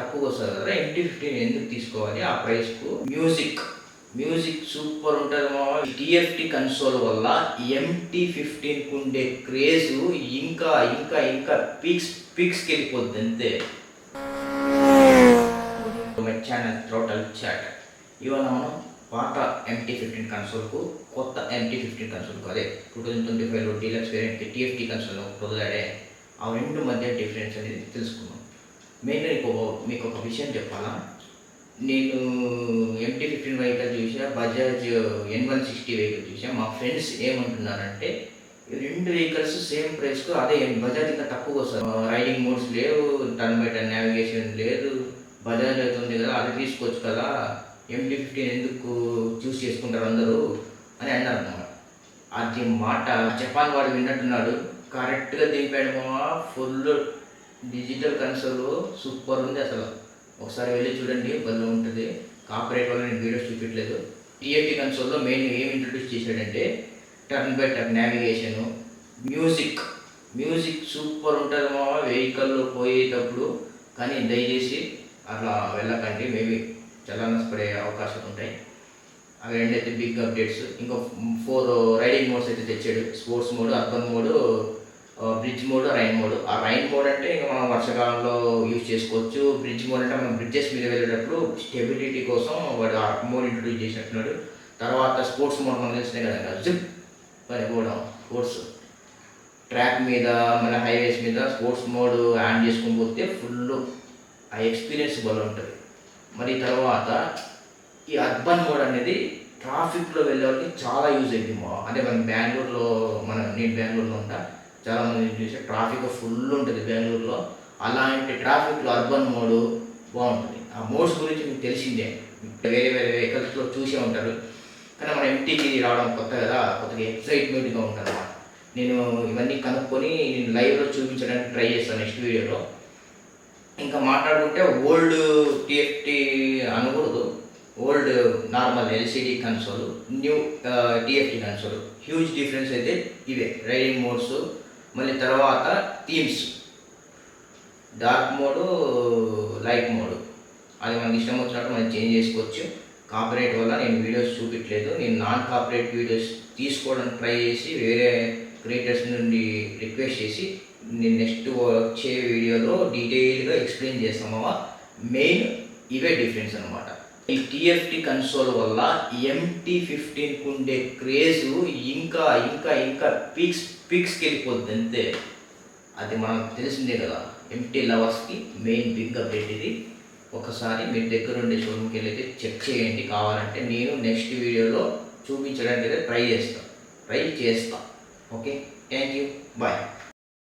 తక్కువ వస్తుంది కదా, MT-15 ఎందుకు తీసుకోవాలి ఆ ప్రైస్కు. మ్యూజిక్ సూపర్ ఉంటుంది మామ. TFT కన్సోల్ వల్ల MT-15కు ఉండే క్రేజ్ ఇంకా ఇంకా ఇంకా పీక్స్కి వెళ్ళిపోద్ది అంతే. My channel total chat. ఇవాళ మనం పాత MT-15 కన్సోల్కు కొత్త MT-15 కన్సోల్కు అదే 2025లో డీలక్స్ వేరియంట్కి TFT కన్సోల్ వదిలాడే ఆ రెండు మధ్య డిఫరెన్స్ అనేది తెలుసుకున్నాం. మెయిన్గా మీకు ఒక విషయం చెప్పాలా, నేను MT-15 వెహికల్ చూసా, బజాజ్ N160 వెహికల్ చూసా. మా ఫ్రెండ్స్ ఏమంటున్నారంటే రెండు వెహికల్స్ సేమ్ ప్రైస్కు అదే బజాజ్ ఇంకా తక్కువ వస్తుంది, రైడింగ్ మోడ్స్ లేవు, టర్న్ బై టర్న్ నావిగేషన్ లేదు, బజాజ్ అవుతుంది కదా అది తీసుకోవచ్చు కదా, MT-15 ఎందుకు చూస్ చేసుకుంటారు అందరూ అని అన్నారు అన్నమాట. అది మాట జపాన్ వాడు విన్నట్టున్నాడు, కరెక్ట్గా దింపాడు మామ. ఫుల్ డిజిటల్ కన్సోల్ సూపర్ ఉంది అసలు. ఒకసారి వెళ్ళి చూడండి, బల్లో ఉంటుంది. కాపరేట్ వల్ల నేను వీడియోస్ చూపించలేదు. TFT కన్సోల్లో మెయిన్ ఏం ఇంట్రడ్యూస్ చేశాడంటే turn by turn navigation, music super ఉంటుంది మామ వెహికల్లో పోయేటప్పుడు. కానీ దయచేసి అట్లా వెళ్ళకండి, మేబీ చలాన్స్ పడే అవకాశాలు ఉంటాయి. అవి రెండైతే బిగ్ అప్డేట్స్. ఇంకా 4 రైడింగ్ మోడ్స్ అయితే తెచ్చాడు. Sports mode, urban mode, bridge mode, rain mode. ఆ రైన్ మోడ్ అంటే ఇంకా మనం వర్షాకాలంలో యూజ్ చేసుకోవచ్చు. బ్రిడ్జ్ మోడ్ అంటే మనం బ్రిడ్జెస్ మీద వెళ్ళేటప్పుడు స్టెబిలిటీ కోసం వాడు ఆ మోడ్ ఇంట్రొడ్యూస్ చేసినట్టున్నాడు. తర్వాత స్పోర్ట్స్ మోడ్ మనం తెలిసినాయి కదా, జిప్ పని పోవడం, స్పోర్ట్స్ ట్రాక్ మీద మన హైవేస్ మీద స్పోర్ట్స్ మోడ్ యాడ్ చేసుకొని పోతే ఫుల్ ఆ ఎక్స్పీరియన్స్ బాగా ఉంటుంది. మరి తర్వాత ఈ అర్బన్ మోడ్ అనేది ట్రాఫిక్లో వెళ్ళే వాళ్ళకి చాలా యూజ్ అయింది. అంటే నేను బెంగళూరులో ఉంటా, చాలామంది చూసే ట్రాఫిక్ ఫుల్ ఉంటుంది బెంగళూరులో. అలాంటి ట్రాఫిక్లో అర్బన్ మోడ్ బాగుంటుంది. ఆ మోడ్స్ గురించి మీకు తెలిసిందే, వేరే వెహికల్స్లో చూసే ఉంటారు. కానీ మన MTకి రావడం కొత్త కదా, కొత్తగా ఎక్సైట్మెంట్గా ఉంటుంది అన్నమాట. నేను ఇవన్నీ కనుక్కొని నేను లైవ్లో చూపించడానికి ట్రై చేస్తాను నెక్స్ట్ వీడియోలో. ఇంకా మాట్లాడుకుంటే ఓల్డ్ TFT అనకూడదు, old normal LCD console, new TFT console huge difference అయితే ఇవే. రైడింగ్ మోడ్స్, మళ్ళీ తర్వాత themes, dark mode, light mode, అది మనకి ఇష్టం వచ్చినట్టు మనం చేంజ్ చేసుకోవచ్చు. కాపరేట్ వల్ల నేను వీడియోస్ చూపించలేదు. నేను నాన్ కాపరేట్ వీడియోస్ తీసుకోవడానికి ట్రై చేసి వేరే క్రియేటర్స్ నుండి రిక్వెస్ట్ చేసి నేను నెక్స్ట్ వచ్చే వీడియోలో డీటెయిల్గా ఎక్స్ప్లెయిన్ చేస్తామా. మెయిన్ ఇవే డిఫరెన్స్ అనమాట. ఈ TFT కన్సోల్ వల్ల MT-15కు ఉండే క్రేజ్ ఇంకా ఇంకా ఇంకా పీక్స్కి వెళ్ళిపోద్ది అంతే. అది మనకు తెలిసిందే కదా, MT లవర్స్కి మెయిన్ బిగ్ అప్డేట్ ఇది. ఒకసారి మీ దగ్గర ఉండే షోరూమ్కి వెళ్ళి చెక్ చేయండి. కావాలంటే నేను నెక్స్ట్ వీడియోలో చూపించడానికి ట్రై చేస్తా. Okay, thank you, bye.